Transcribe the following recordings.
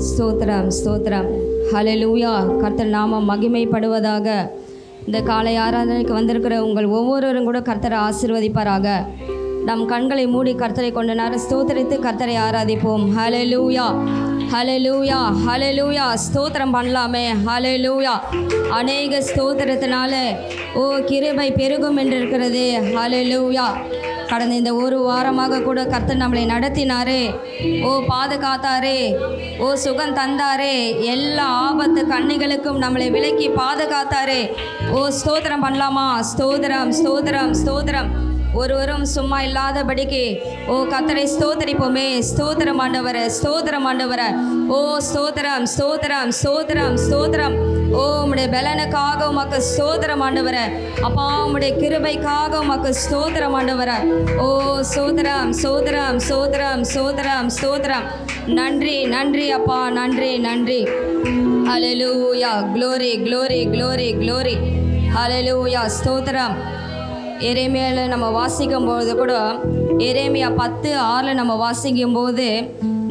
ஸ்தோத்திரம் ஸ்தோத்திரம். ஹல்லேலூயா. கர்த்தர் நாமம் மகிமைப்படுவதாக. இந்த காலை ஆராதனைக்கு வந்திருக்கிற உங்கள் ஒவ்வொருவரும் கூட கர்த்தரை ஆசீர்வதிப்பாராக. நம் கண்களை மூடி கர்த்தரை கொண்ட நேரம் ஸ்தோத்திரித்து கர்த்தரை ஆராதிப்போம். ஹல்லேலூயா ஹல்லேலூயா ஹல்லேலூயா. ஸ்தோத்திரம் பண்ணலாமே. ஹல்லேலூயா. அநேக ஸ்தோத்திரத்தினால கிருபை பெருகும் என்று இருக்கிறது. ஹல்லேலூயா. கடந்த இந்த ஒரு வாரமாக கூட கர்த்தர் நம்மளை நடத்தினாரே, பாதுகாத்தாரே, சுகம் தந்தாரே, எல்லா ஆபத்து கண்ணிகளுக்கும் நம்மளை விலக்கி பாதுகாத்தாரே. ஸ்தோத்திரம் பண்ணலாமா? ஸ்தோத்திரம் ஸ்தோத்திரம் ஸ்தோத்திரம். ஒருவரும் சும்மா இல்லாதபடிக்கு கர்த்தரை ஸ்தோத்தரிப்போமே. ஸ்தோத்திரம் ஆண்டவரே, ஸ்தோத்திரம் ஆண்டவரே. ஸ்தோத்திரம் ஸ்தோத்திரம் ஸ்தோத்திரம் ஸ்தோத்திரம். உம்முடைய பலனுக்காக உமக்கு ஸ்தோத்திரம் ஆண்டவரே. அப்பா உம்முடைய கிருபைக்காக உமக்கு ஸ்தோத்திரம் ஆண்டவரே. ஸ்தோத்திரம் ஸ்தோத்திரம் ஸ்தோத்திரம் ஸ்தோத்திரம் ஸ்தோத்திரம். நன்றி நன்றி அப்பா, நன்றி நன்றி. Hallelujah. Glory glory glory glory. Hallelujah. ஸ்தோத்திரம். எரேமியாவில் நம்ம வாசிக்கும்போது கூட எரேமியா 10:6 நம்ம வாசிக்கும்போது,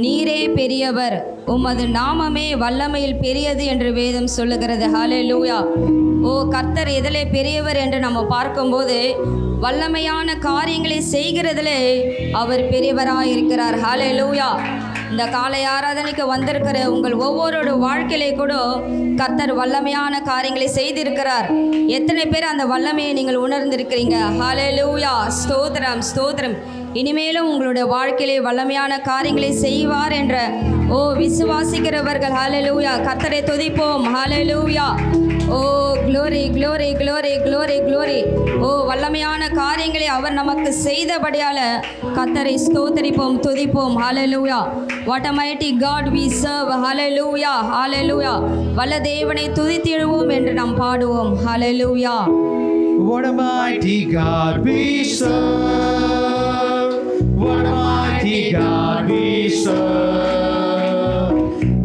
நீரே பெரியவர், உமது நாமமே வல்லமையில் பெரியது என்று வேதம் சொல்லுகிறது. ஹல்லேலூயா. கர்த்தர் எதிலே பெரியவர் என்று நம்ம பார்க்கும்போது வல்லமையான காரியங்களை செய்கிறதிலே அவர் பெரியவராக இருக்கிறார். ஹல்லேலூயா. இந்த காலை ஆராதனைக்கு வந்திருக்கிற உங்கள் ஒவ்வொருடைய வாழ்க்கையிலே கூட கர்த்தர் வல்லமையான காரியங்களை செய்திருக்கிறார். எத்தனை பேர் அந்த வல்லமையை நீங்கள் உணர்ந்திருக்கிறீங்க? ஹல்லேலூயா. ஸ்தோத்திரம் ஸ்தோத்திரம். இனிமேலும் உங்களுடைய வாழ்க்கையிலே வல்லமையான காரியங்களை செய்வார் என்ற விசுவாசிக்கிறவர்கள் ஹல்லேலூயா கர்த்தரை துதிப்போம். Hallelujah. Glory glory glory glory glory. வல்லமையான காரியங்களை அவர் நமக்கு செய்தபடியால் கர்த்தரை ஸ்தோத்தரிப்போம், துதிப்போம். Hallelujah. What a mighty God we serve. Hallelujah hallelujah. வல்ல தேவனை துதித்திடுவோம் என்று நாம் பாடுவோம். ஹல்லேலூயா. What a mighty God we serve. What a mighty God we serve.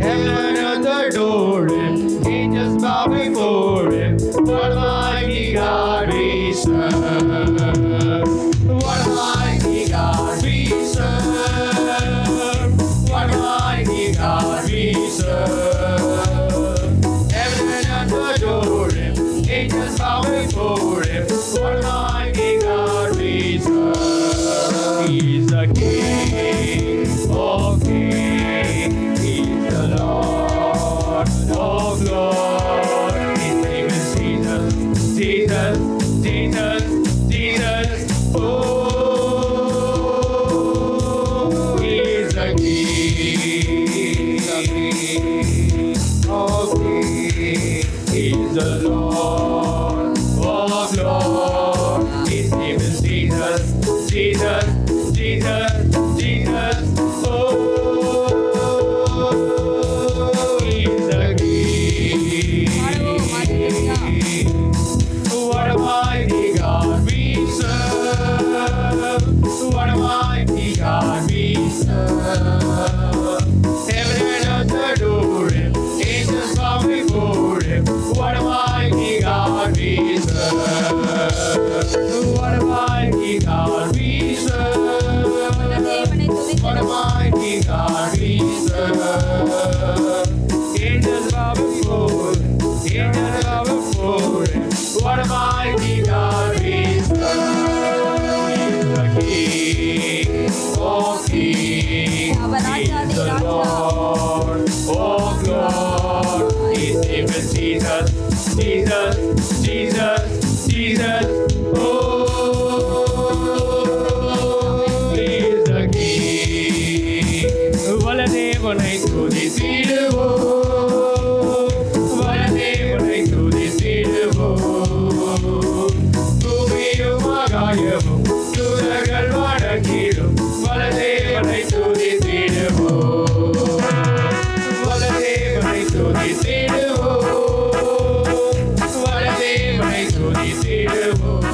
Heaven and adore Him, angels bow before Him. What a mighty God we serve. What a mighty God we serve. What a mighty God we serve. Heaven and adore Him, angels bow before Him. What a mighty God we serve. He is the King of kings. He is the Lord of lords. His name is Jesus, Jesus, Jesus, Jesus. He is the King of kings. He is the Lord of lords. His name is Jesus, Jesus, Jesus, Jesus. He is the King. What a mighty God we serve. What a mighty God we serve. Heaven and earth adore Him, angels bow before Him. What a mighty God we serve. What a mighty God we serve. What a mighty God we serve. Angels bow before Him, angels bow before Him. What a mighty God we serve. He is the King of kings. He is the Lord of lords. His name is Jesus, Jesus, Jesus, Jesus. He is the King. வல்லதேவனை துதித்திடுவோம், வல்லதேவனை துதித்திடுவோம். பூமியும் ஆகாயமும் தூதர்கள் வணங்கிடும் வல்லதேவனை துதித்திடுவோம், வல்லதேவனை துதித்திடுவோம், வல்லதேவனை துதித்திடுவோம்.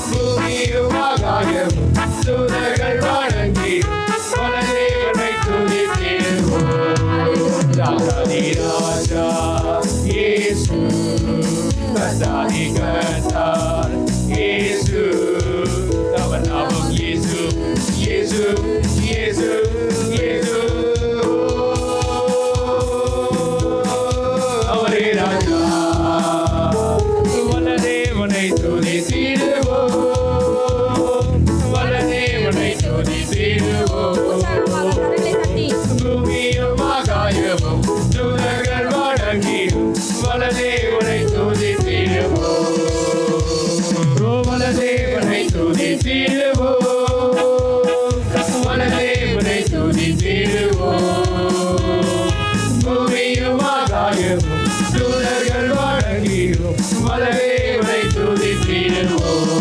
பூமியும் ஆகாயமும் தூதர்கள் வணங்கிடும் வல்லதேவனை துதித்திடுவோம். ராஜாதி ராஜா இயேசு, கர்த்தாதி கர்த்தர் இயேசு. அவர் நாமம் இயேசு, இயேசு, இயேசு, இயேசு. பூமியும் ஆகாயமும் தூதர்கள் வணங்கிடும் மலரேவனை துதித்திடுவோம்.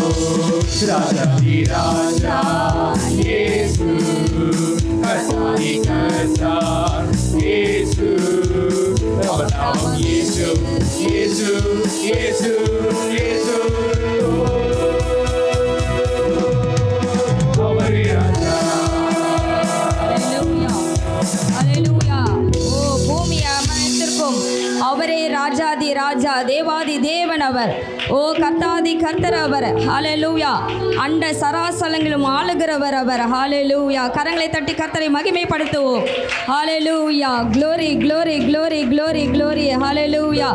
ராஜாதி ராஜா இயேசு, கர்த்தாதி கர்த்தா இயேசு, அவர் நாமம் இயேசு, இயேசு, இயேசு, இயேசு. அவரே ராஜா. அல்லேலூயா. ஓ பூமி அனைத்திற்கும் அவரே ராஜாதி ராஜா, தேவாதி தேவன் அவர். ஓ கர்த்தாதி கர்த்தர் அவர். ஹல்லேலூயா. அண்ட சராசரங்களும் ஆளுகிறவர் அவர். ஹல்லேலூயா. கரங்களை தட்டி கர்த்தரை மகிமைப்படுத்துவோம். Hallelujah. Glory glory glory glory glory. Hallelujah.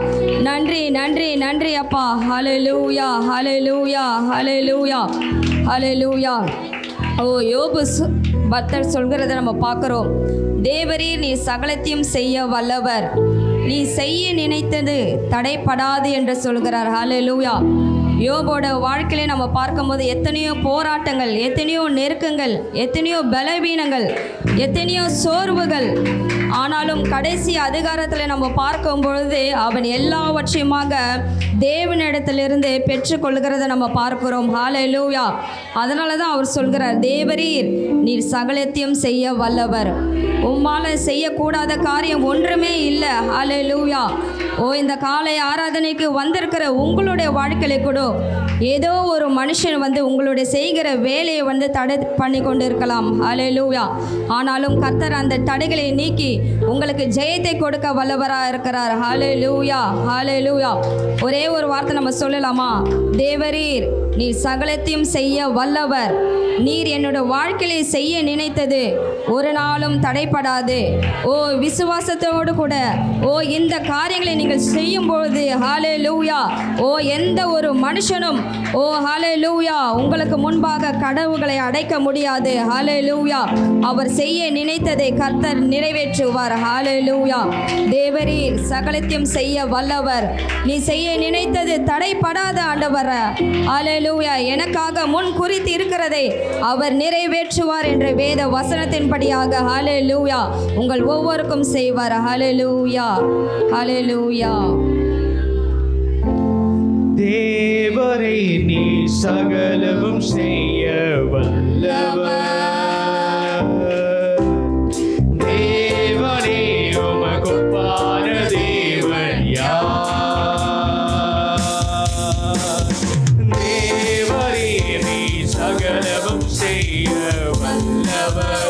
நன்றி நன்றி நன்றி அப்பா. ஹல்லேலூயா ஹல்லேலூயா ஹல்லேலூயா ஹல்லேலூயா. ஓ யோபு பக்தர் சொல்கிறத நம்ம பார்க்குறோம். தேவரீர் நீ சகலத்தையும் செய்ய வல்லவர், நீ செய்ய நினைத்தது தடைப்படாது என்று சொல்கிறார். ஹல்லேலூயா. யோபோட வாழ்க்கையிலே நம்ம பார்க்கும்போது எத்தனையோ போராட்டங்கள், எத்தனையோ நெருக்கங்கள், எத்தனையோ பலவீனங்கள், எத்தனையோ சோர்வுகள், ஆனாலும் கடைசி அதிகாரத்தில் நம்ம பார்க்கும் பொழுது அவன் எல்லாவற்றையுமாக தேவனிடத்திலிருந்து பெற்றுக்கொள்கிறத நம்ம பார்க்கிறோம். ஹல்லேலூயா. அதனால தான் அவர் சொல்கிறார், தேவரீர் நீர் சகலத்தையும் செய்ய வல்லவர், உம்மால் செய்யக்கூடாத காரியம் ஒன்றுமே இல்லை. ஹல்லேலூயா. ஓ இந்த காலை ஆராதனைக்கு வந்திருக்கிற உங்களுடைய வாழ்க்கையில கூட ஏதோ ஒரு மனுஷன் வந்து உங்களுடைய செய்கிற வேலையை வந்து தடை பண்ணி கொண்டு இருக்கலாம். ஹல்லேலூயா. ஆனாலும் கர்த்தர் அந்த தடைகளை நீக்கி உங்களுக்கு ஜெயத்தை கொடுக்க வல்லவராக இருக்கிறார். ஹல்லேலூயா ஹல்லேலூயா. ஒரே ஒரு வார்த்தை நம்ம சொல்லலாமா? தேவரீர் நீர் சகலத்தையும் செய்ய வல்லவர், நீர் என்னோட வாழ்க்கையை செய்ய நினைத்தது ஒரு நாளும் தடைப்படாது. ஓ விசுவாசத்தோடு கூட ஓ இந்த காரியங்களை நீங்கள் செய்யும் பொழுது ஹல்லேலூயா, ஓ எந்த ஒரு மனுஷனும் ஓ ஹல்லேலூயா உங்களுக்கு முன்பாக கதவுகளை அடைக்க முடியாது. ஹல்லேலூயா. அவர் செய்ய நினைத்ததை கர்த்தர் நிறைவேற்றுவார். ஹல்லேலூயா. தேவரீர் சகலத்தையும் செய்ய வல்லவர், நீ செய்ய நினைத்தது தடைப்படாத ஆண்டவர். ஹல்லேலூயா. எனக்காக முன் குறித்து இருக்கிறதை அவர் நிறைவேற்றுவார் என்ற வேத வசனத்தின்படியாக ஹல்லேலூயா உங்கள் ஒவ்வொருக்கும் செய்வார். ஹல்லேலூயா ஹல்லேலூயா. தேவரே நீ சகலமும் செய்ய வல்லவர், தேவனே உமக்கொப்பான தேவன் யார்? தேவரே நீ சகலமும் செய்ய வல்லவர்.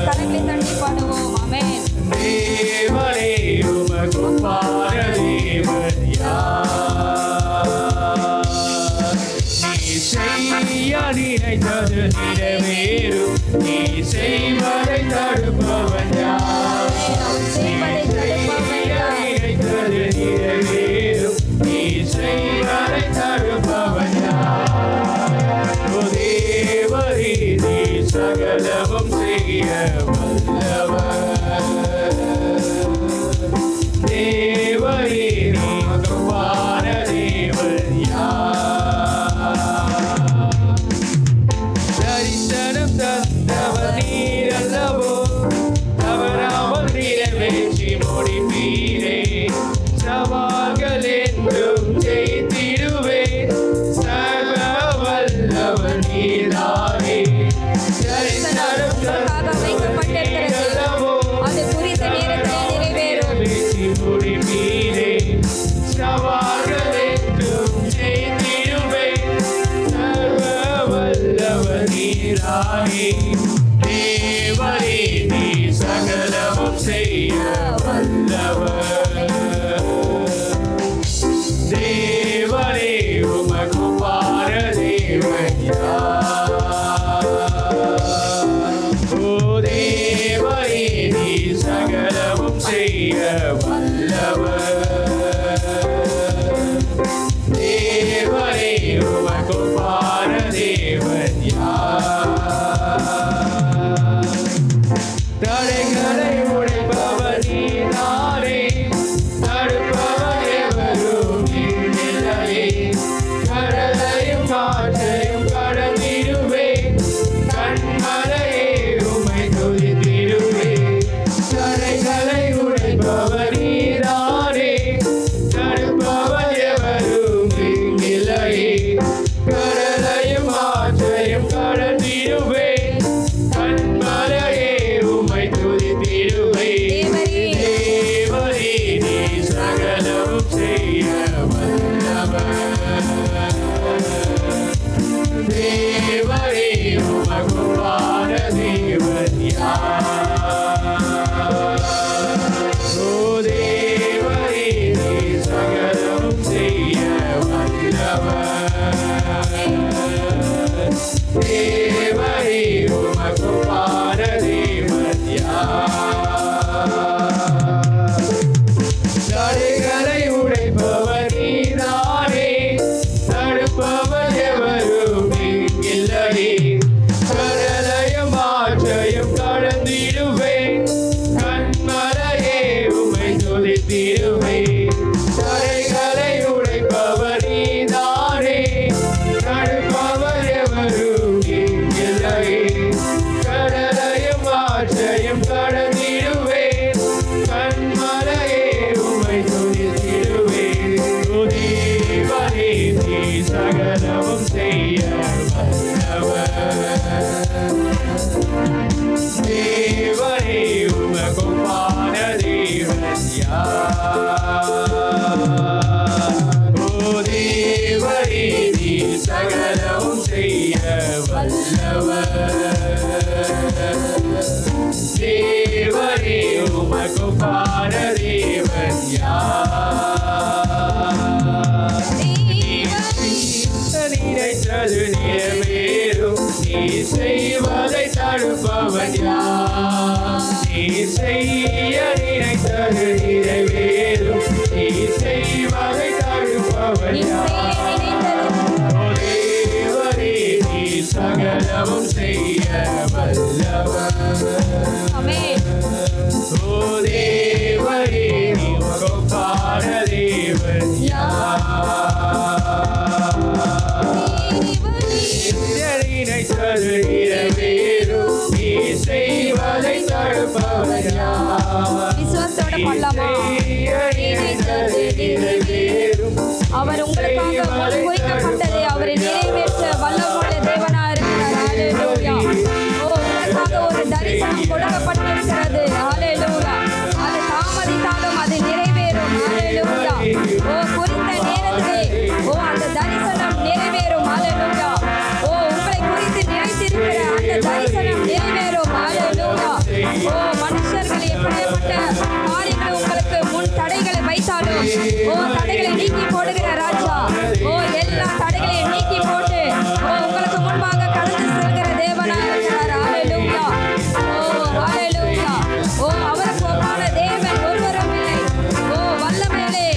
கரங்களை தட்டி பாடுவோம். ஆமென். தேவனே உமக்கொப்பான தேவன் யார்? நீ செய்ய நினைத்தது நிறைவேறும், நீ செய்வதை தடுப்பவன் யார்? நினைத்தது நிறைவேறும், நீ செய்வதை தடுப்பவன் யார்? தேவரே நீ சகலமும் செய்ய வல்லவர், தேவரே நீ மகவான தேவன் யார்? தரிசனம் தந்தவர் நீர் அல்லவோ, தவறாமல் நிறைவேற்றி முடிப்பீரே. சவால்கள் என்றும் ஜெயித்திடுவேன், சர்வ வல்லவர் நீர்தானே. தரிசனம் தந்தவர் நீர் அல்லவோ, அது குறித்த நேரத்தில் நிறைவேறும். முடிப்பீரே. சவால்கள் என்றும் ஜெயித்திடுவேன், சர்வ வல்லவர் நீரானே. தேவரே நீ சகலமும் செய்ய வல்லவர், தேவரே உமக்கொப்பான தேவன் யார்? ஓ தேவரே நீ சகலமும் செய்ய வல்லவர், தேவரே உமக்கொப்பான தேவன் யார்? தடைகளை உடைப்பவர் நீதானே, தடுப்பவர் எவரும் இல்லையே. கடலையும் காற்றையும் கடந்திடுவேன், கண்மலையே உம்மை துதித்திடுவேன். தடைகளை உடைப்பவர் நீதானே, தடுப்பவர் எவரும் இல்லையே. கடலையும் ஆற்றையும் கடந்திடுவேன், கண்மலையே உம்மை துதித்திடுவேன். தடைகளை உடைப்பவர் நீதானே, தடுப்பவர் எவரும் இல்லையே. கடலையும் ஆற்றையும் கடந்திடுவேன், கண்மலையே உம்மை துதித்திடுவேன். துதிவரே நீ சகலமும் செய்ய வல்லவர். தேவனே உமக்குமான தேவன் யார்? ஓ தேவனே நீ சகலமும் செய்ய வல்லவர். தேவனே உமக்குமான தேவன் யார்? நினைத்தது நிறைவேறும், நீ செய்வதை தடுப்பவன் யார்? நீ செய்ய நினைத்தது நிறைவேறும், நீ செய்வதை தடுப்பவன் யார்? ஓ தேவனே நீ சகலமும் செய்ய வல்லவர். ஓ தேவனே நீ உமக்குமான தேவன் யார்? நினைத்தது நிறைவேறும், நீ செய்வதை தடுப்பவன் யார்? விசுவாசத்தோட பாடலாமா? நினைத்தது நிறைவேறும், அவர் உங்களுக்காக முன்குறிக்கப்பட்டதை அவரை நிறைவேற்ற வல்லமுள்ள தேவனா இருக்கிறார். ஹalleluya. ஓ உங்களுக்காக ஒரு தரிசனம் கொடுக்கப்பட்டிருக்கிறது. ஹalleluya. அது தாமதித்தாலும் அது நிறைவேறும். ஹalleluya. ஓ குறித்த நேரத்திலே ஓ அந்த தரிசனம் நிறைவேறும். ஹalleluya. ஓ உங்களை குறித்து நினைத்திருக்கிற அந்த தரிசனம் நிறைவேறும். ஹalleluya. ஓ மனுஷர்கள் எப்படிப்பட்ட காரியங்களை உங்களுக்கு முன் தடைகளை வைத்தாலும் ஓ தடைகளை நீக்கி போடுகிற ராஜா, ஓ எல்லா தடைகளையும் நீக்கி போட்டு ஓ உங்களுக்கு முன்பாக கடந்து செல்கிற தேவனா இருக்கிறார். ஹalleluya. ஓ ஹalleluya. ஓ அவருக்கு ஒப்பான தேவன் ஒருவரும் இல்லை. ஓ வல்லமையிலே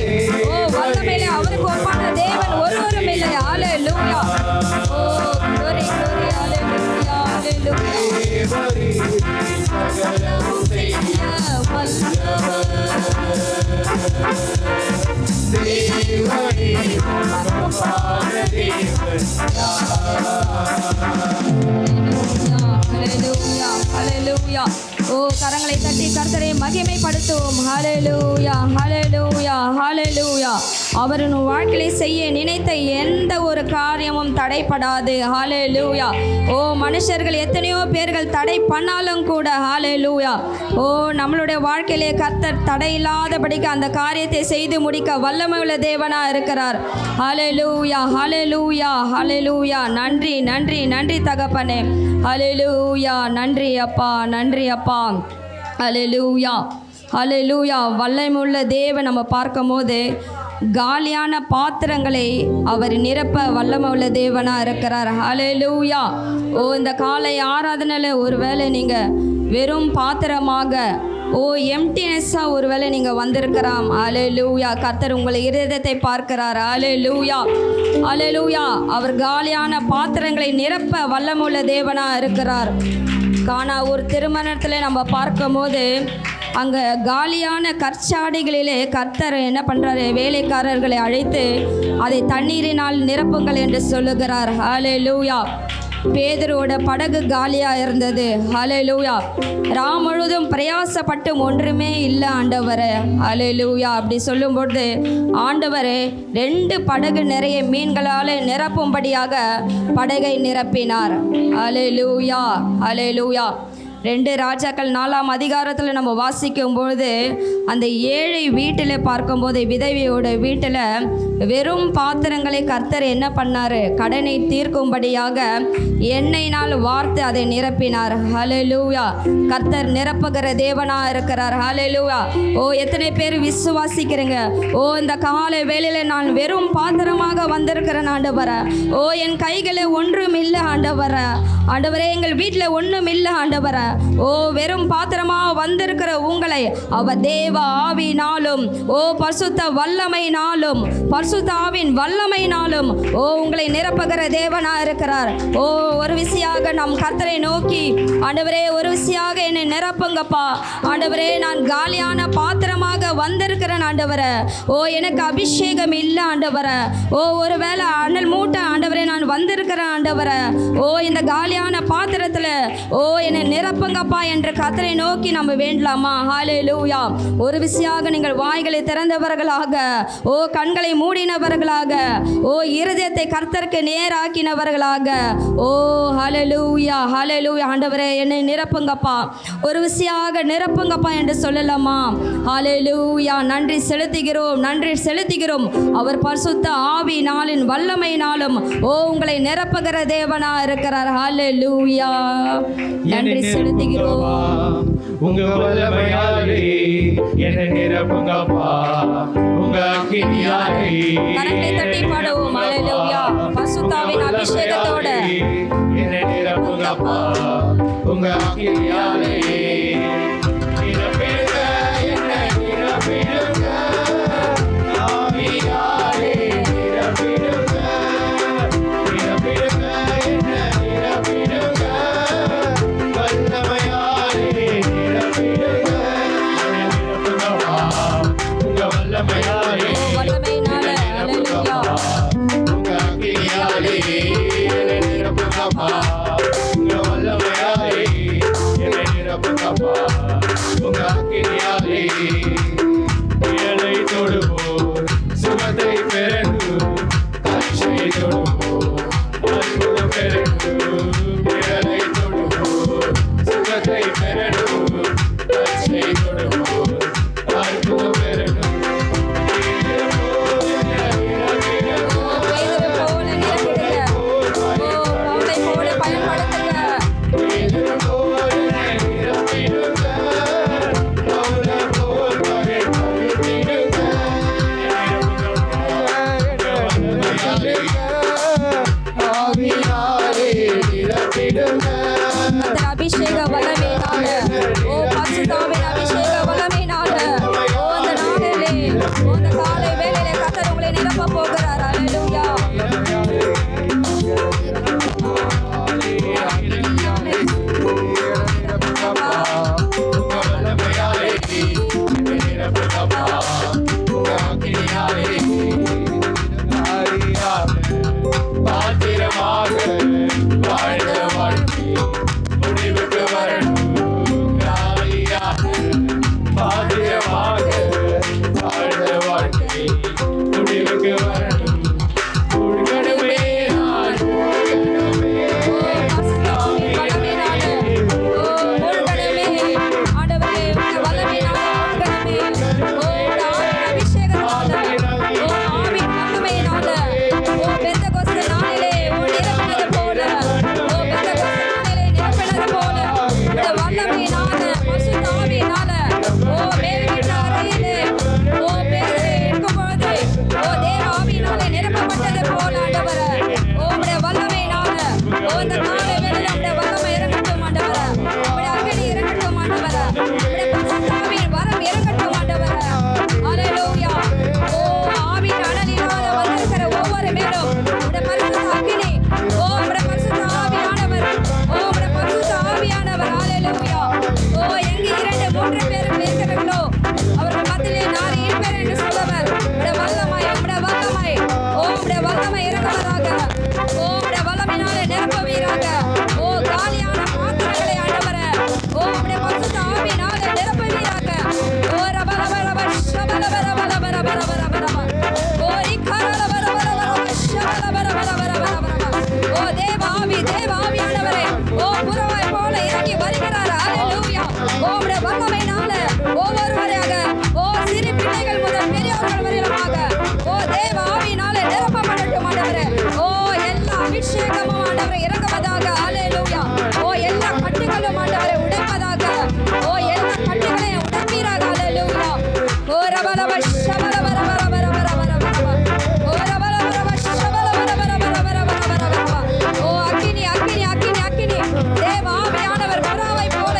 அவருக்கு ஒப்பான தேவன் ஒருவரும் இல்லை. ஹalleluya. ஓ glory glory hallelujah hallelujah. சகலமும் செய்ய வல்லவர். தேவனே உமக்குமான தேவன் ஹalleluya ஹalleluya. ஓ கரங்களை தட்டி கர்த்தரை மகிமைப்படுத்துவோம். ஹalleluya ஹalleluya ஹalleluya. அவர் உன் வாழ்க்கையை செய்ய நினைத்த எந்த ஒரு காரியமும் தடைப்படாது. ஹalleluya. ஓ மனுஷர்கள் எத்தனையோ பேர்கள் தடை பண்ணாலும் கூட ஹalleluya. ஓ நம்மளுடைய வாழ்க்கையிலே கர்த்தர் தடையில்லாதபடிக்கு அந்த காரியத்தை செய்து முடிக்க வல்லமையுள்ள தேவனா இருக்கிறார். ஹalleluya ஹalleluya ஹalleluya. நன்றி நன்றி நன்றி தகப்பனே. ஹalleluya. நன்றி அப்பா நன்றி அப்பா. ஹalleluya ஹalleluya. வல்லமையுள்ள தேவன் நம்ம பார்க்கும்போது காலியான பாத்திரங்களை அவர் நிரப்ப வல்லமையுள்ள தேவனாக இருக்கிறார். ஹalleluya. ஓ இந்த காலை ஆராதனையில் ஒருவேளை நீங்கள் வெறும் பாத்திரமாக ஓ எம்டினஸ்ஸாக ஒருவேளை நீங்கள் வந்திருக்கலாம். ஹalleluya. கர்த்தர் உங்களை இருதயத்தை பார்க்கிறார். ஹalleluya ஹalleluya. அவர் காலியான பாத்திரங்களை நிரப்ப வல்லமையுள்ள தேவனாக இருக்கிறார். கானா ஒரு திருமணத்தில் நம்ம பார்க்கும்போது அங்கே காலியான கற்சாடிகளிலே கர்த்தர் என்ன பண்ணுறாரு, வேலைக்காரர்களை அழைத்து அதை தண்ணீரினால் நிரப்புங்கள் என்று சொல்லுகிறார். ஹalleluya. பேதுருவோட படகு காலியாக இருந்தது. ஹalleluya. ராம் முழுதும் பிரயாசப்பட்டும் ஒன்றுமே இல்லை ஆண்டவரே. ஹalleluya. அப்படி சொல்லும்பொழுது ஆண்டவரே 2 படகு நிறைய மீன்களால் நிரப்பும்படியாக படகை நிரப்பினார். ஹalleluya ஹalleluya. 2 ராஜாக்கள் 4ஆம் அதிகாரத்தில் நம்ம வாசிக்கும்பொழுது அந்த ஏழை வீட்டில் பார்க்கும்போது விதவையோட வீட்டில் வெறும் பாத்திரங்களை கர்த்தர் என்ன பண்ணார், கடனை தீர்க்கும்படியாக எண்ணெயினால் வார்த்து அதை நிரப்பினார். ஹalleluya. கர்த்தர் நிரப்புகிற தேவனாக இருக்கிறார். ஹalleluya. ஓ எத்தனை பேர் விசுவாசிக்கிறீங்க? ஓ இந்த காலை வேளையில் நான் வெறும் பாத்திரமாக வந்திருக்கிறேன் ஆண்டவரே. ஓ என் கைகளை ஒன்றும் இல்லை ஆண்டவரே. ஆண்டவரே எங்கள் வீட்டில் ஒன்றும் இல்லை ஆண்டவரே. ஓ வெறும் பாத்திரமா வந்திருக்கிற உங்களை அவர் தேவ ஆவியினாலும் ஓ பரிசுத்த வல்லமையினாலும் பரிசுத்த ஆவியின் வல்லமையினாலும் ஓ உங்களை நிரப்புகிற தேவனா இருக்கிறார். ஓ ஒரு விசையாக நம் கர்த்தரை நோக்கி, ஆண்டவரே ஒரு விசையாக என்னை நிரப்புங்கப்பா. ஆண்டவரே நான் காலியான பாத்திரமாக வந்திருக்கிறேன் ஆண்டவரே. ஓ எனக்கு அபிஷேகம் இல்லை ஆண்டவரே. ஓ ஒருவேளை அனல் மூட்டை ஆண்டவரே நான் வந்திருக்கிறேன் ஆண்டவரே. ஓ இந்த காலியான பாத்திரத்தில் ஓ என்னை நிரப்புங்கப்பா என்று கர்த்தரை நோக்கி நம்ம வேண்டலாமா? ஹல்லேலூயா. ஒரு விசையாக நீங்கள் வாய்களை திறந்தவர்களாக, ஓ கண்களை மூடினவர்களாக, ஓ இருதயத்தை கர்த்தருக்கு நேராக்கினவர்களாக, ஓ ஹல்லேலூயா ஹல்லேலூயா. ஆண்டவரே என்னை நிரப்புங்கப்பா, ஒரு விசையாக நிரப்புங்கப்பா என்று சொல்லலாமா? ஹல்லேலூயா. நன்றி செலுத்துகிறோம், நன்றி செலுத்துகிறோம். அவர் பரிசுத்த ஆவியினாலின் வல்லமையினாலும் ஓ உங்களை நிரப்புகிற தேவனா இருக்கிறார். ஹல்லேலூயா. நன்றி செலுத்துகிறோம். உங்க வல்லமையாலே என்னை நிரப்புங்கப்பா, உங்க அக்கினியாலே கரங்களை தட்டி பாடுவோம். ஹல்லேலூயா. பரிசுத்தாவின் அபிஷேகத்தோட என்னை நிரப்புங்கப்பா, உங்க அக்கினியாலே நிரப்பிடுங்க, என்னை நிரப்பிடுங்க, ஆவியாலே நிரப்பிடுங்க, நிரப்பிடுங்க, என்னை நிரப்பிடுங்க, வல்லமையாலே நிரப்பிடுங்க, என்னை நிரப்புங்கப்பா, உங்க வல்லமையாலே வல்லமையினால. ஹல்லேலூயா. உங்க அக்கினியாலே என்னை நிரப்புங்கப்பா, உங்க வல்லமையாலே என்னை நிரப்புங்கப்பா, உங்க அக்கினியாலே ஏழை தொடுவோர் சுகத்தை பெறண்டு, தாட்சை தொடுவோர் அற்புதம் பெறண்டு, ஏழை தொடுவோர் சுகத்தை பெறண்டு, தாட்சை தொடுவோர் அற்புதம் பெறண்டு. பேதுரு போல நிரப்பிடுங்க. ஓ பவுலை போல பயன்படுத்துங்க. கர்த்தர் அபிஷேக வல்லமையினால, ஓ பரிசுத்தாவின் அபிஷேக வல்லமையினால, ஓ அந்த நாளிலே, ஓ அந்த காலை வேளையிலே கர்த்தர் உங்களை நிரப்ப போகிறார். ஹல்லேலூயா. பாத்திரமாக வாழ்ந்த வாழ்க்கை முடிவுக்கு வரணும், காலியாக பாத்திரமாக வாழ்ந்த வாழ்க்கை முடிவுக்கு வரணும், உள்கடமே நான் உள்கடமே. பரிசுத்தாவின் வல்லமையினால, ஓ மூழ்கணுமே. ஆண்டவரே உங்க வல்லமையினால மூழ்கணுமே. ஓ உங்க ஆவியின் அபிஷேகத்தால, ஓ ஆவியின் வல்லமையினால, ஓ பெந்தெகோஸ்தே நாளிலே ஓ நிரப்பினது போல, ஓ பெந்தெகோஸ்தே நாளிலே நிரப்பினது போல, இந்த வல்லமையினால, பரிசுத்த ஆவியினால, ஓ மேல் வீட்டு அறையிலே, ஓ பேதுரு இருக்கும்போது, ஓ தேவ ஆவியினாலே நிரப்பப்பட்டது போல ஆண்டவரே, ஓ உம்முடைய வல்லமையினால, ஓ இந்த காலை வேளையிலே உம்முடைய வல்லமை இறங்கட்டும் ஆண்டவரே. உம்முடைய அக்கினி இறங்கட்டும் ஆண்டவரே. உம்முடைய பரிசுத்த ஆவியின் வரம் இறங்கட்டும் ஆண்டவரே. ஹல்லேலூயா. ஓ ஆவியின் அனலினால வந்திருக்கிற ஒவ்வொரு மேலும் உம்முடைய பரிசுத்த அக்கினி, ஓ உம்முடைய பரிசுத்த ஆவியானவர், ஓ உம்முடைய பரிசுத்த ஆவியானவர். ஹல்லேலூயா. ஓ எங்கு 2-3 பேர் இருக்கிறார்களோ அவர்கள் மத்தியிலே நான் இருப்பேன் என்று சொல்லுவர். உம்முடைய வல்லமை, உம்முடைய வல்லமை, ஓ உம்முடைய வல்லமை இறங்குவதாக. ஓ உம்முடைய வல்லமையினாலே நிரப்புவீராக. ஓ காலியான பாத்திரங்களை ஆண்டவரே, ஓ உம்முடைய பரிசுத்த ஆவியினாலே நிரப்புவீராக. ஓ ரப ரப ரப ஷப ரப ரப ரப ரப ரப ரப ரப. ஓ ரிகர ரப ரப ரப ரப ஷப ரப ரப ரப ரப ரப ரப. ஓ தேவ ஆவியானவரே, ஓ புறவாய் போல இறங்கி வருகிறார். ஹல்லேலூயா. ஓ உம்முடைய வல்லமையினால ஒவ்வொருவராக, ஓ சிறு பிள்ளைகள் முதல் பெரியவர்கள் வரையிலுமாக, ஓ தேவ ஆவியினாலே நிரப்பப்படட்டும் ஆண்டவரே. ஓ எல்லா அபிஷேகமும் ஆண்டவரே இறங்குவதாக. ஹல்லேலூயா. ஓ எல்லா கட்டுகளும் ஆண்டவரை உடைப்பதாக. ஓ எல்லா கட்டுகளையும் உடைப்பீராக. ஹல்லேலூயா. ஓ ரப ரப ஷப ரப ரப ரப ரப ரப ரப ரப. ஓ ரப ரப ரப ஷப ரப ரப ரப ரப ரப ரப ரப ரப. ஓ அக்கினி அக்கினி அக்கினி அக்கினி தேவ ஆவியானவர் புறாவை போல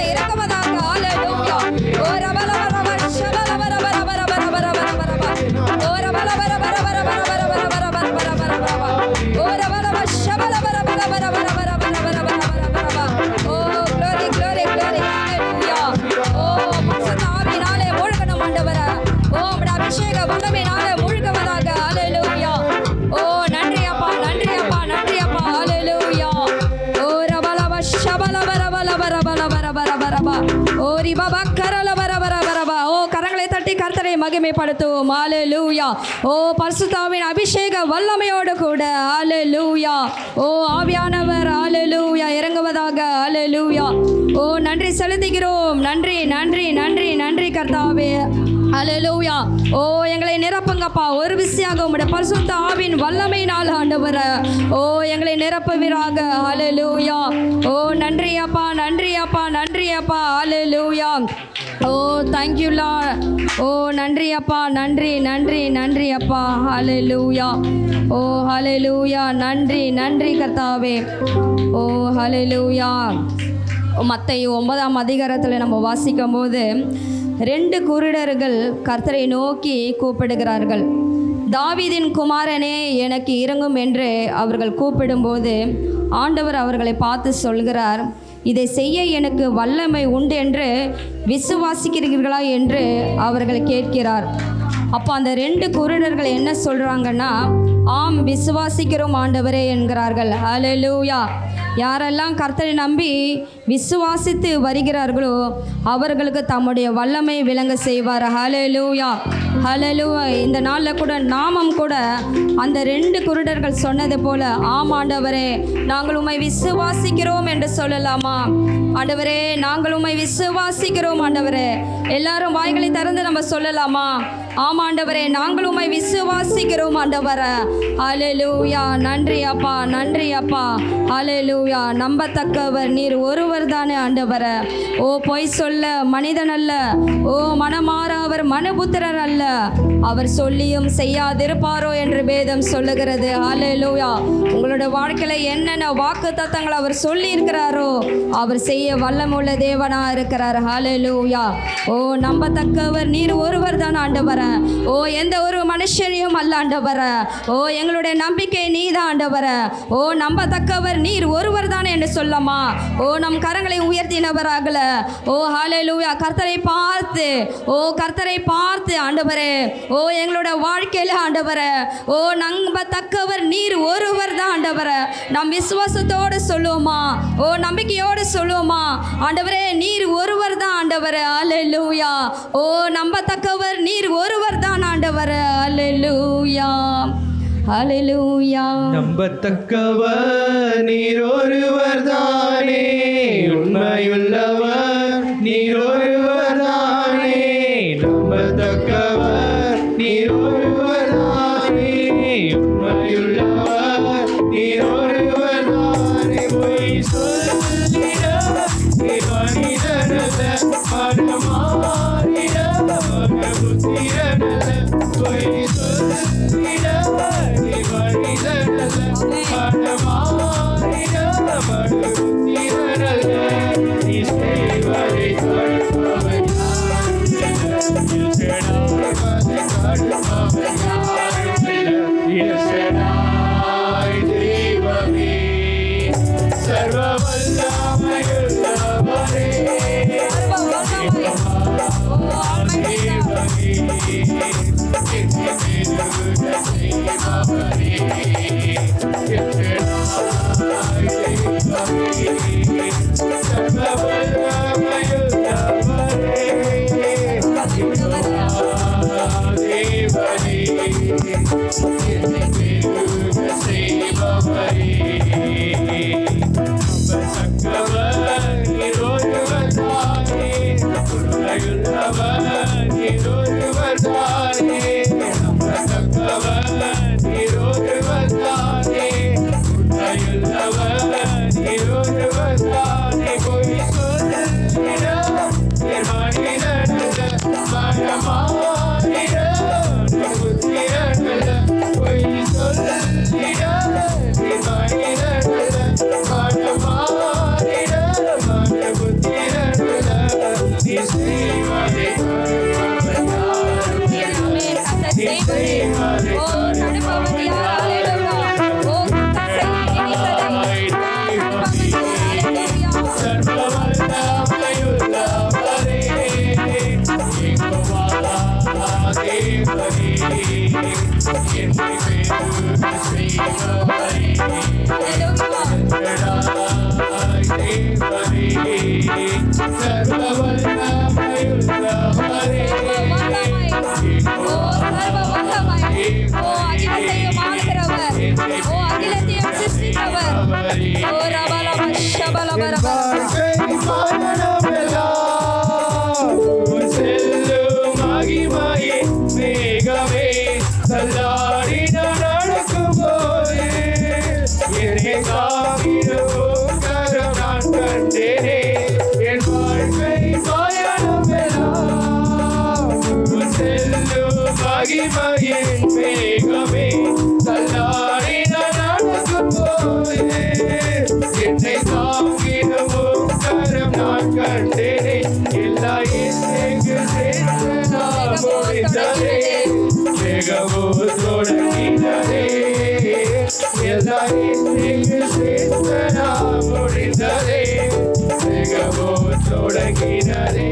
கர்த்தரை மகிமைப்படுத்துவோம். ஹல்லேலூயா. ஓ பரிசுத்தாவின் அபிஷேக வல்லமையோடு கூட ஹல்லேலூயா. ஓ ஆவியானவர் ஹல்லேலூயா இறங்குவதாக. ஹல்லேலூயா. ஓ நன்றி செலுத்துகிறோம். நன்றி நன்றி நன்றி நன்றி கர்த்தாவே. ஹல்லேலூயா. ஓ எங்களை நிரப்புங்கப்பா. ஒரு விசியாக உம்முடைய பரிசுத்த ஆவியின் வல்லமையினால் ஆண்டவரே ஓ எங்களை நிரப்புவீராக. ஹல்லேலூயா. ஓ நன்றி அப்பா நன்றி அப்பா நன்றி அப்பா. ஹல்லேலூயா. ஓ தேங்க்யூ லார்ட். ஓ நன்றி அப்பா நன்றி நன்றி நன்றி அப்பா. ஹல்லேலூயா. ஓ ஹல்லேலூயா. நன்றி நன்றி கர்த்தாவே. ஓ ஹல்லேலூயா. மத்தேயு 9ஆம் அதிகாரத்தில் நம்ம வாசிக்கும் போது 2 குருடர்கள் கர்த்தரை நோக்கி கூப்பிடுகிறார்கள். தாவீதின் குமாரனே எனக்கு இரங்கும் என்று அவர்கள் கூப்பிடும்போது ஆண்டவர் அவர்களை பார்த்து சொல்கிறார், இதை செய்ய எனக்கு வல்லமை உண்டு என்று விசுவாசிக்கிறீர்களா என்று அவர்கள் கேட்கிறார். அப்போ அந்த 2 குருடர்கள் என்ன சொல்கிறாங்கன்னா, ஆம் விசுவாசிக்கிறோம் ஆண்டவரே என்கிறார்கள். ஹல்லேலூயா. யாரெல்லாம் கர்த்தரை நம்பி விசுவாசித்து வருகிறார்களோ அவர்களுக்கு தம்முடைய வல்லமை விளங்க செய்வார். ஹல்லேலூயா. ஹல்லேலூயா. இந்த நாளில் கூட நாமும் கூட அந்த 2 குருடர்கள் சொன்னது போல ஆம் ஆண்டவரே நாங்கள் உம்மை விசுவாசிக்கிறோம் என்று சொல்லலாமா? ஆண்டவரே நாங்கள் உம்மை விசுவாசிக்கிறோம் ஆண்டவரே. எல்லாரும் வாய்களை திறந்து நம்ம சொல்லலாமா? ஆம் ஆண்டவரே நாங்கள் உம்மை விசுவாசிக்கிறோம் ஆண்டவரே. ஹல்லேலூயா. நன்றி அப்பா நன்றி அப்பா. ஹல்லேலூயா. நம்பத்தக்கவர் நீர் ஒருவர் தானே ஆண்டவரே. ஓ பொய் சொல்ல மனிதன் அல்ல. ஓ மனமாற அவர் மனுபுத்திரர் அல்ல. அவர் சொல்லியும் செய்யாதிருப்பாரோ என்று வேதம் சொல்லுகிறது. ஹல்லேலூயா. உங்களோட வாழ்க்கையில என்னென்ன வாக்கு தத்தங்கள் அவர் சொல்லி இருக்கிறாரோ அவர் செய்ய வல்லமுள்ள தேவனா இருக்கிறார். ஹல்லேலூயா. ஓ நம்பத்தக்கவர் நீர் ஒருவர் தான் ஆண்டவரே. ஓ எந்த ஒரு மனுஷனையும் அல்ல ஆண்டவரே. ஓ எங்களுடைய நம்பிக்கை நீதான் ஆண்டவரே. ஓ நம்பத்தக்கவர் நீர் ஒருவர் தானே என்று சொல்லமா? ஓ நம் கரங்களை உயர்த்தினவராகல. ஓ ஹல்லேலூயா. கர்த்தரை பார்த்து ஓ கர்த்தரை பார்த்து ஆண்டவரே ஓ எங்களோட வாழ்க்கையில ஆண்டவரே ஓ நம்பத்தக்கவர் நீர் ஒருவர் தான் ஆண்டவரே. நம் விசுவாசத்தோடு சொல்லுவோமா? ஓ நம்பிக்கையோடு சொல்லுவோமா? ஆண்டவரே நீர் ஒருவர் தான் ஆண்டவரே. ஹல்லேலூயா. ஓ நம்பத்தக்கவர் நீர் ஒருவர் தான் ஆண்டவரே. ஹல்லேலூயா. ஹல்லேலூயா. நம்பத்தக்கவர் நீர் ஒருவர் தானே, உண்மையுள்ளவர் நீர் ஒருவர் தானே. நம்பத்தக்கவர் நீர் ஒருவர் தானே, உண்மையுள்ளவர் நீர் ஒருவர் தானே. பொய் சொல்லிட நீர் மனிதனல்ல, மனமாறிட மனபுத்திரனல்ல. பொய் சொல்லிட நீர் மனிதனல்ல, மனமாறிட மனபுத்திரனல்ல. நீ செய்வதை தடுப்பவன் தெய்வமே, சர்வ வல்லமையுள்ளவரே, மகிமையே மேகமே தள்ளாடி நடக்கும் போது என்னை தாங்கிடும் கரம் நான் கண்டேனே என் வாழ்க்கை பயணம் எல்லாம் செல்லும் மகிமையே மேகமே தள்ளாடி நடக்கும் போது என்னை தாங்கிடும் கரம் நான் கண்டேனே எல்லா இசைக்கு முடிந்ததே மேகமோ தொடங்கினதே எல்லா இசைக்கு முடிந்ததே மேகமோ தொடங்கினதே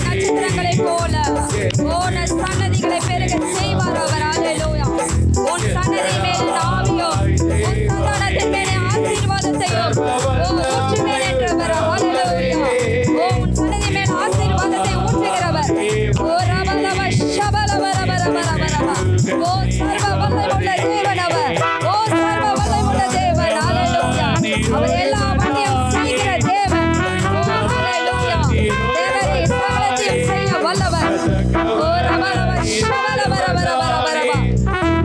நட்சத்திரங்களை போல சன்னதிகளை பெருக செய்வார் அவர். அல்லேலூயா. உன் சன்னதி மேல் ஆவியோ உன் சந்தானத்தின் மேலே ஆசீர்வாதத்தையோ ஊற்றுவேன் என்றவர். அல்லேலூயா. உன் சன்னதி மேல் ஆசீர்வாதத்தை ஊற்றுகிறவர். ஓ ரபலவ ஷபலவரவரவரவரவ. ஓ சர்வ வல்லமையுள்ள தேவன் அவர். ஓ சர்வ வல்லமையுள்ள தேவன். அல்லேலூயா. அவர் எல்லாவற்றையும் செய்கிற தேவன். ஓ அல்லேலூயா. தேவரே சகலத்தையும் செய்ய வல்லவர். ஓ ரபலவ ஷபலவரவரவரவரவ.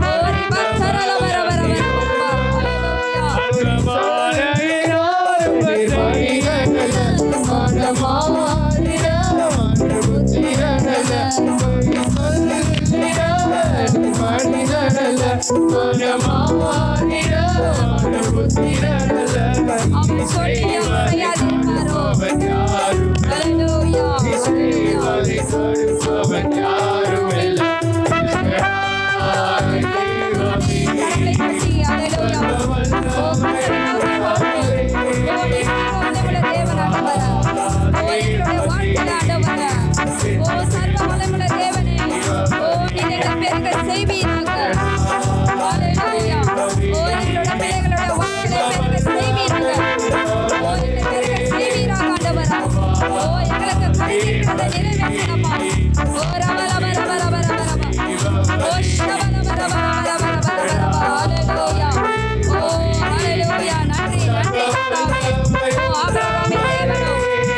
ஓ ரிபத்தரலவரவரவரவரவ. அவன் சொல்லியும் செய்யாதிருப்பாரோ. அல்லேலூயா. கரங்களை தட்டி அல்லேலூயா. ஓ வல்லமையுள்ள தேவன் ஆண்டவரே. ஓ எங்களுடைய வாழ்க்கையில ஆண்டவரே. ஓ சர்வ வல்லமையுள்ள தேவனே. ஓ நீங்க பெருக செய்வீராக. அல்லேலூயா. ஓ எங்களுடைய பிள்ளைகளுடைய வாழ்க்கையில பெருக செய்வீராக. ஓ எங்களை பெருக செய்வீராக ஆண்டவரே. ஓ எங்களுக்கு கருதியிருக்கிறதை நிறைவேற்றணுமா. ஓ ரவரவரவரவரவரவ. ஓ ஷவரவரவரவரவரவரவ. அல்லேலூயா. ஓ அல்லேலூயா. நன்றி நன்றி கர்த்தாவே. ஓ ஆபிரகாமின் தேவனோ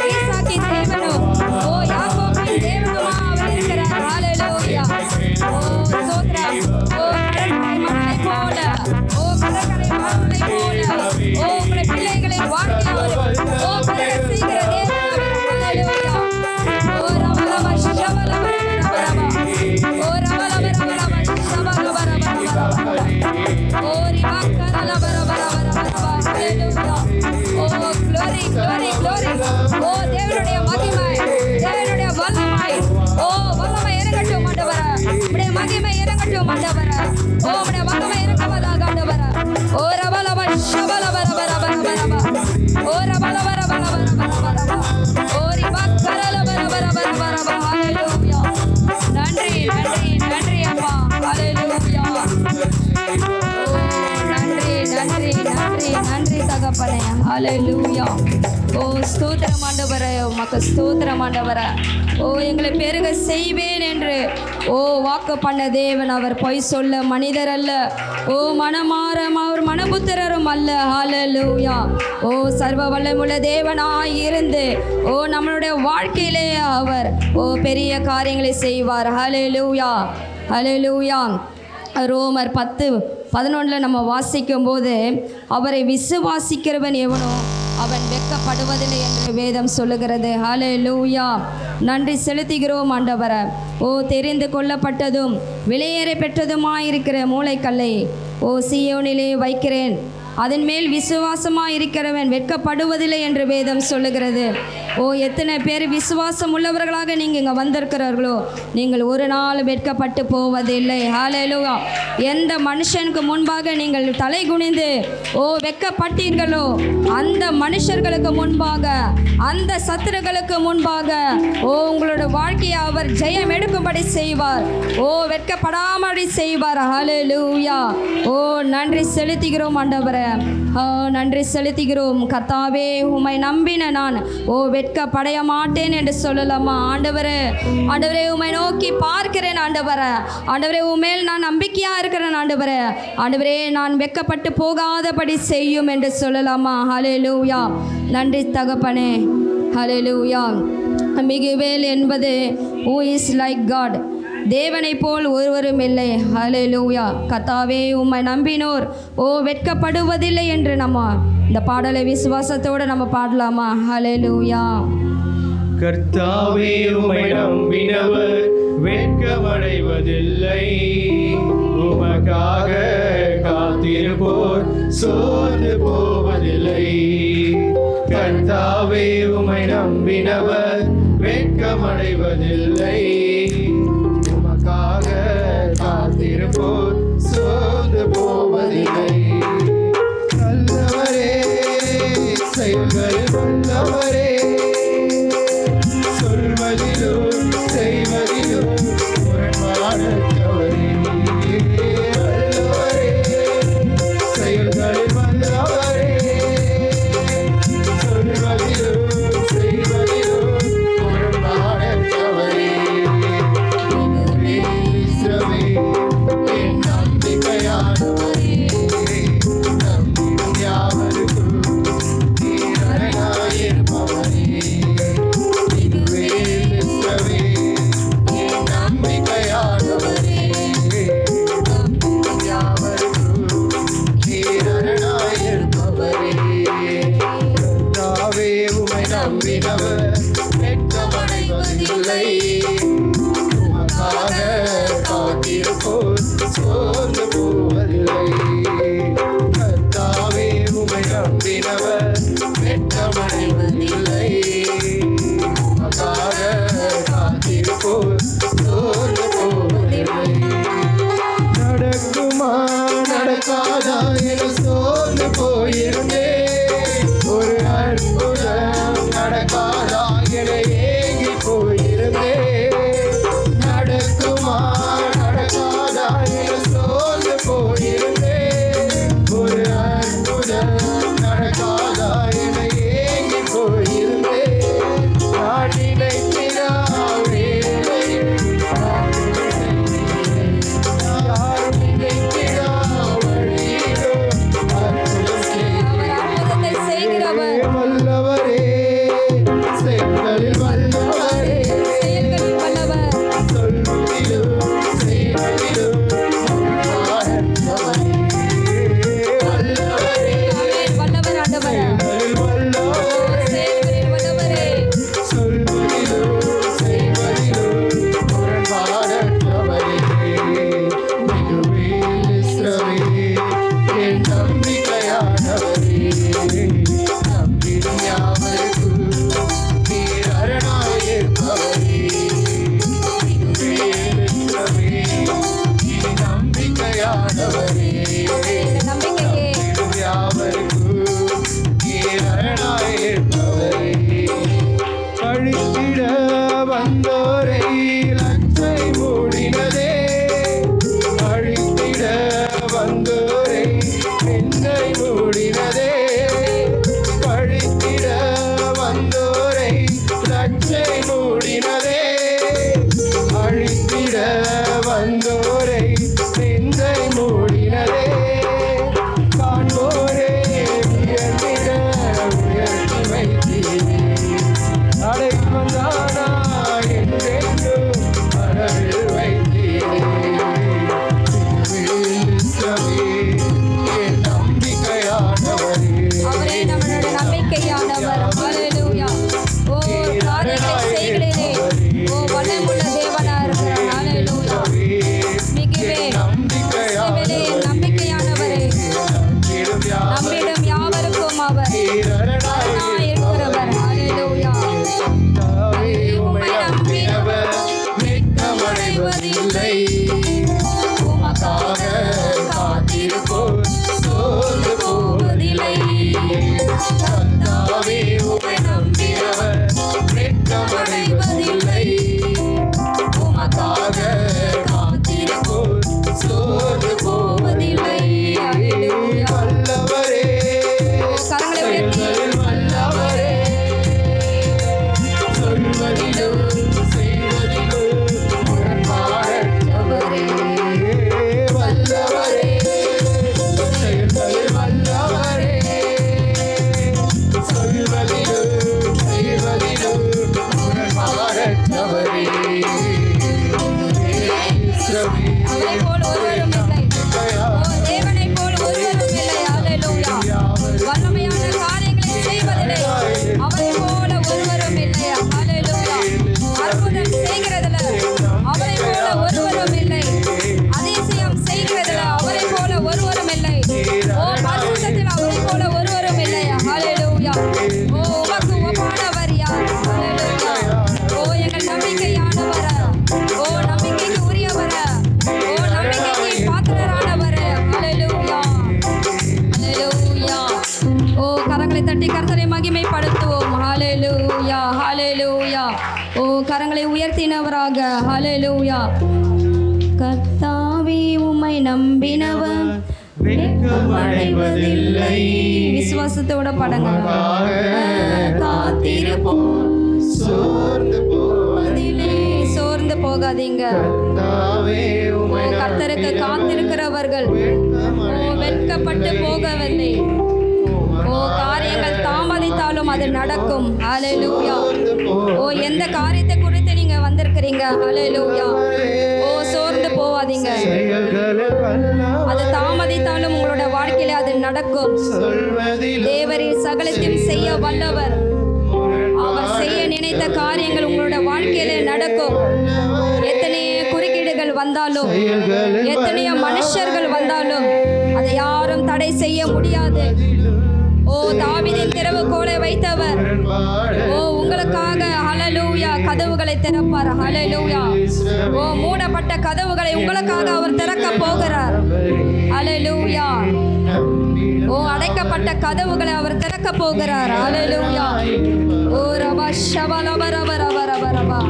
ஈசாக்கின் தேவனோ ஓ யாக்கோபின் தேவனுமா அவர் இருக்கிறார். அல்லேலூயா. ஓ ஸ்தோத்திரம். ஓ கடற்கரை மணலை போல ஓ கடற்கரை மணலை போல ஓ உங்களுடைய பிள்ளைகளின் வாழ்க்கை அவர் ஓ பெருக செய்கிற தேவன் அவர். அல்லேலூயா. ஓ ரவலவ ஷவலவரவரவரவ. ஓ ரவலவரவரவ ஷவலவரவரவரவ. ஓ ரிபக்கரலவரவரவரவரவ. அல்லேலூயா. ஓ glory glory glory. ஓ தேவனுடைய மகிமை தேவனுடைய வல்லமை ஓ வல்லமை இறங்கட்டும் ஆண்டவரே. உம்முடைய மகிமை இறங்கட்டும் ஆண்டவரே. ஓ உம்முடைய வல்லமை இறங்குவதாக ஆண்டவரே. ஓ ரவலவ ஷவலவரவரவரவரவ. ஓ ரவலவரவரவரவரவ. ஓ ரிபக்கரலவரவரவரவரவ. அல்லேலூயா. நன்றி நன்றி நன்றி அப்பா. அல்லேலூயா. ஓ நன்றி நன்றி நன்றி நன்றி தகப்பனே. அல்லேலூயா. ஓ ஸ்தோத்திரம் ஆண்டவரே. உமக்கு ஸ்தோத்திரம் ஆண்டவரே. ஓ எங்களை பெருக செய்வேன் என்று ஓ வாக்கு பண்ண தேவன் அவர். பொய் சொல்ல மனிதர் அல்ல. ஓ மனமாறம் அவர் மனபுத்திரரும் அல்ல. ஹல்லேலூயா. ஓ சர்வ வல்லமையுள்ள தேவனாய் இருந்து ஓ நம்மளுடைய வாழ்க்கையிலே அவர் ஓ பெரிய காரியங்களை செய்வார். ஹல்லேலூயா. ஹல்லேலூயா. ரோமர் 10:11 நம்ம வாசிக்கும் போது அவரை விசுவாசிக்கிறவன் எவனோ அவன் வெட்கப்படுவதில்லை என்று வேதம் சொல்லுகிறது. ஹல்லேலூயா. நன்றி செலுத்துகிறோம் ஆண்டவரே. ஓ தெரிந்து கொள்ளப்பட்டதும் விலையேற பெற்றதுமாயிருக்கிற மூளைக்கல்லை ஓ சீயோனிலே வைக்கிறேன். அதன் மேல் விசுவாசமாக இருக்கிறவன் வெட்கப்படுவதில்லை என்று வேதம் சொல்லுகிறது. ஓ எத்தனை பேர் விசுவாசம் உள்ளவர்களாக நீங்கள் இங்கே வந்திருக்கிறார்களோ நீங்கள் ஒரு நாள் வெட்கப்பட்டு போவதில்லை. ஹல்லேலூயா. எந்த மனுஷனுக்கு முன்பாக நீங்கள் தலை குனிந்து ஓ வெட்கப்பட்டீர்களோ அந்த மனுஷர்களுக்கு முன்பாக அந்த சத்துருக்களுக்கு முன்பாக ஓ உங்களோட வாழ்க்கையை அவர் ஜெயம் எடுக்கும்படி செய்வார். ஓ வெட்கப்படாமடி செய்வார். ஹல்லேலூயா. ஓ நன்றி செலுத்துகிறோம் ஆண்டவரே. நன்றி செலுத்துகிறோம் கர்த்தாவே. உம்மை நம்பின நான் வெட்கப்படைய மாட்டேன் என்று சொல்லலாமா ஆண்டவரே. ஆண்டவரே உம்மை நோக்கி பார்க்கிறேன் ஆண்டவரே. ஆண்டவரே உம்மேல் நான் நம்பிக்கையாக இருக்கிறேன் ஆண்டவரே. ஆண்டவரே நான் வெட்கப்பட்டு போகாதபடி செய்யும் என்று சொல்லலாமா. ஹல்லேலூயா. நன்றி தகப்பனே. ஹல்லேலூயா. மிகுவேல் என்பது who is like God, தேவனை போல் ஒருவரும் இல்லை. ஹல்லேலூயா. கர்த்தாவே உம்மை நம்பினோர் வெட்கப்படுவதில்லை என்று நம்ம இந்த பாடலை விசுவாசத்தோடு நம்ம பாடலாமா. ஹல்லேலூயா. கர்த்தாவே உம்மை நம்பினவர் வெட்கமடைவதில்லை. உமக்காக காத்திருப்போர் சோர்ந்து போவதில்லை. கர்த்தாவே உம்மை நம்பினவர் வெட்கமடைவதில்லை. உமக்காக காத்திருப்போர் சோர்ந்து போவதில்லை. நல்லவரே, செயல்கள் வல்லவரே, சொல்வதிலும் செய்வதிலும் முரண்பாடற்றவரே. வல்லவரே, செயல்களில் வல்லவரே, சொல்வதிலும் செய்வதிலும் முரண்பாடற்றவரே. இஸ்ரவே, என் நம்பிக்கையானவரே, நம்பிடும் யாவருக்கும் நீரனாயிருப்பவரே. நம்பினவர் வெட்கமடைவதில்லை. உமக்காக காத்திருப்போர் சோர்ந்து போவதில்லை. கர்த்தாவே உம்மை நம்பினவர் வெட்கமடைவதில்லை. உமக்காக காத்திருப்போர் சோர்ந்து போவதில்லை. நடக்குமா நடக்காதா என சோர்ந்து போயிருந்தேன். ஒரு அற்புதம் நடக்காதா என ஏங்கி போயிருந்தேன். நடக்குமா நடக்காதா என சோர்ந்து போயிருந்தேன். ஒரு அற்புதம் நடக்காதா என ஏங்கி போயிருந்தேன். நான் நினைக்கிறான் வேலையில் யாரும் நினைக்கிறான் வழியிலோ அற்புதம் செய்கிறவர். வல்லவரே, செயல்களில் வல்லவரே, சொல்வதிலும் செய்வதிலும் முரண்பாடற்றவரே. வல்லவரே, செயல்களில் வல்லவரே, சொல்வதிலும் செய்வதிலும் முரண்பாடற்றவரே. மிகுவேல் இஸ்ரவேலே, என் நம்பிக்கையானவரே, நம்பிடும் யாவருக்கும் நீர் அரணாயிருப்பவரே. மிகுவேல் இஸ்ரவேலே, என் நம்பிக்கையானவரே, நம்பிடும் யாவருக்கும் நீர் அரணாயிருப்பவரே. அழித்திட வந்தோரை லஞ்சை மூடினதே. அழித்திட வந்தோரை என்னை மூடினதே. பழித்திட வந்தோரை லஞ்சை மூடினதே. அழித்திட வந்தோரை நெஞ்சை மூடினதே. காண்போரே உயர்த்திட உயர்த்தி வைத்தீரே. அடைக்கந்தானா என்றென்றும் மனதில் வைத்தீரே. என் நம்பிக்கையானவரே, அவரே நம்மளுடைய நம்பிக்கையானவர். ஹல்லேலூயா. காரியத்தை செய்கிறேனே. வல்லமுள்ள தேவனா இருக்கிறார். ஹல்லேலூயா. மிகுவேல் இஸ்ரவேலே, நம்பிக்கையானவரே, நம்பிடும் யாவருக்கும் அவர் அரணாய் இருக்கிறவர். ஹல்லேலூயா. உம்மை நம்பினவர் வெட்கமடைவதில்லை. உமக்காக காத்திருப்போர் செய்கிறவராக. ஹல்லேலூயா. கர்த்தாவே உம்மை நம்பினவன் வெட்கமடைவதில்லை. விசுவாசத்தோட படங்க. காத்திருப்போம் சோர்ந்து போகாதீங்க. கர்த்தருக்கு காத்திருக்கிறவர்கள் வெட்கப்பட்டு போகவில்லை. காரியங்கள் தாமதித்தாலும் அது நடக்கும். ஹல்லேலூயா. எந்த காரியத்தை குறித்து நீங்க வந்திருக்கிறீங்க? ஹல்லேலூயா. சோர்ந்து போவாதீங்க. அது தாமதித்தாலும் உங்களோட வாழ்க்கையில அது நடக்கும். தேவரீர் சகலத்தையும் செய்ய வல்லவர். அவர் செய்ய நினைத்த காரியங்கள் உங்களோட வாழ்க்கையில நடக்கும். எத்தனையோ குறுக்கீடுகள் வந்தாலும், எத்தனையோ மனுஷர்கள் வந்தாலும் அதை யாரும் தடை செய்ய முடியாது. தாவீதின் திறவுகோலை வைத்தவர் உங்களுக்காக ஹல்லேலூயா கதவுகளை திறப்பார். ஹல்லேலூயா. மூடப்பட்ட கதவுகளை உங்களுக்காக அவர் திறக்க போகிறார். ஹல்லேலூயா. அடைக்கப்பட்ட கதவுகளை அவர் திறக்க போகிறார். ஹல்லேலூயா. ரபா ஷபலப ரப ரப ரப ரபா.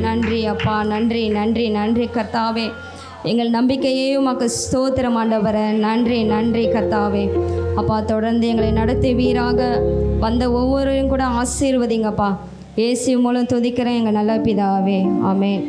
நன்றி அப்பா, நன்றி நன்றி நன்றி கர்த்தாவே. எங்கள் நம்பிக்கையே உமக்கு ஸ்தோத்திரம் ஆண்டவரே. நன்றி நன்றி கர்த்தாவே. அப்பா தொடர்ந்து எங்களை நடத்துவீராக. வந்த ஒவ்வொருவரையும் கூட ஆசீர்வதிங்கப்பா. இயேசு மூலம் துதிக்கிறேன் எங்கள் நல்ல பிதாவே. ஆமென்.